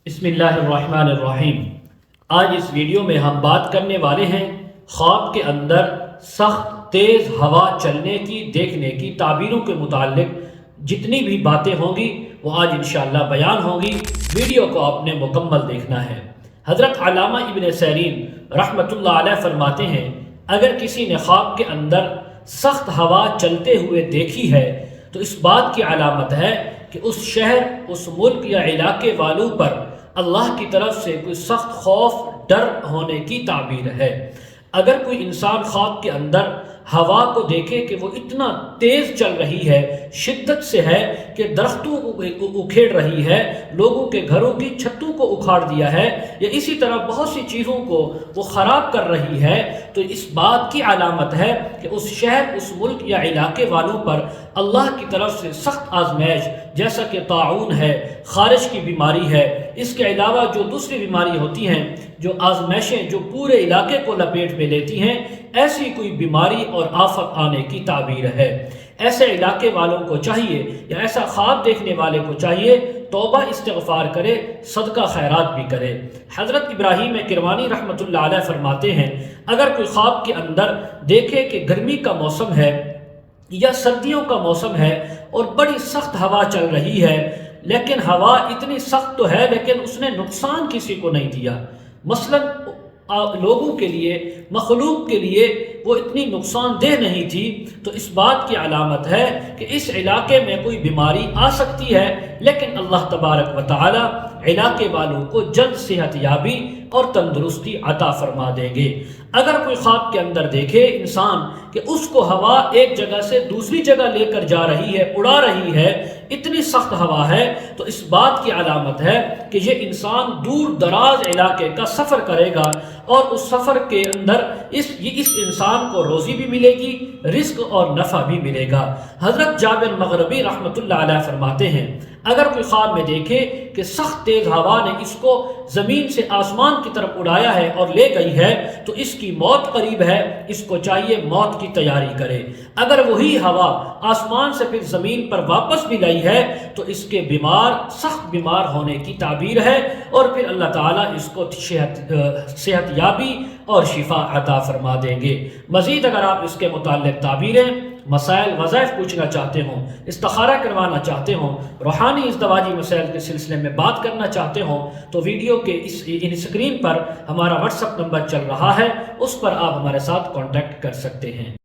بسم اللہ الرحمن الرحیم۔ آج اس ویڈیو میں ہم بات کرنے والے ہیں خواب کے اندر سخت تیز ہوا چلنے کی دیکھنے کی تعبیروں کے متعلق جتنی بھی باتیں ہوں گی وہ آج انشاءاللہ بیان ہوں گی۔ ویڈیو کو آپ نے مکمل دیکھنا ہے۔ حضرت علامہ ابن سیرین رحمۃ اللہ علیہ فرماتے ہیں، اگر کسی نے خواب کے اندر سخت ہوا چلتے ہوئے دیکھی ہے تو اس بات کی علامت ہے کہ اس شہر، اس ملک یا علاقے والوں پر اللہ کی طرف سے کوئی سخت خوف، ڈر ہونے کی تعبیر ہے۔ اگر کوئی انسان خواب کے اندر ہوا کو دیکھے کہ وہ اتنا تیز چل رہی ہے، شدت سے ہے کہ درختوں کو اکھیڑ رہی ہے، لوگوں کے گھروں کی چھتوں کو اکھاڑ دیا ہے، یا اسی طرح بہت سی چیزوں کو وہ خراب کر رہی ہے، تو اس بات کی علامت ہے کہ اس شہر، اس ملک یا علاقے والوں پر اللہ کی طرف سے سخت آزمائش، جیسا کہ طاعون ہے، خارش کی بیماری ہے، اس کے علاوہ جو دوسری بیماری ہوتی ہیں، جو آزمائشیں جو پورے علاقے کو لپیٹ میں لیتی ہیں، ایسی کوئی بیماری اور آفت آنے کی تعبیر ہے۔ ایسے علاقے والوں کو چاہیے یا ایسا خواب دیکھنے والے کو چاہیے توبہ استغفار کرے، صدقہ خیرات بھی کرے۔ حضرت ابراہیم کروانی رحمۃ اللہ علیہ فرماتے ہیں، اگر کوئی خواب کے اندر دیکھے کہ گرمی کا موسم ہے یا سردیوں کا موسم ہے اور بڑی سخت ہوا چل رہی ہے، لیکن ہوا اتنی سخت تو ہے لیکن اس نے نقصان کسی کو نہیں دیا، مثلا لوگوں کے لیے، مخلوق کے لیے وہ اتنی نقصان دہ نہیں تھی، تو اس بات کی علامت ہے کہ اس علاقے میں کوئی بیماری آ سکتی ہے، لیکن اللہ تبارک و تعالی علاقے والوں کو جلد صحت یابی اور تندرستی عطا فرما دیں گے۔ اگر کوئی خواب کے اندر دیکھے انسان کہ اس کو ہوا ایک جگہ سے دوسری جگہ لے کر جا رہی ہے، اڑا رہی ہے، اتنی سخت ہوا ہے، تو اس بات کی علامت ہے کہ یہ انسان دور دراز علاقے کا سفر کرے گا، اور اس سفر کے اندر اس انسان کو روزی بھی ملے گی، رزق اور نفع بھی ملے گا۔ حضرت جابر مغربی رحمۃ اللہ علیہ فرماتے ہیں، اگر کوئی خواب میں دیکھے کہ سخت تیز ہوا نے اس کو زمین سے آسمان کی طرف اڑایا ہے اور لے گئی ہے تو اس کی موت قریب ہے، اس کو چاہیے موت کی تیاری کرے۔ اگر وہی ہوا آسمان سے پھر زمین پر واپس بھی لائی ہے تو اس کے سخت بیمار ہونے کی تعبیر ہے، اور پھر اللہ تعالیٰ اس کو صحت یابی اور شفا عطا فرما دیں گے۔ مزید اگر آپ اس کے متعلق تعبیریں، مسائل، وظائف پوچھنا چاہتے ہوں، استخارہ کروانا چاہتے ہوں، روحانی ازدواجی مسائل کے سلسلے میں بات کرنا چاہتے ہوں، تو ویڈیو کے ان اسکرین پر ہمارا واٹس ایپ نمبر چل رہا ہے، اس پر آپ ہمارے ساتھ کانٹیکٹ کر سکتے ہیں۔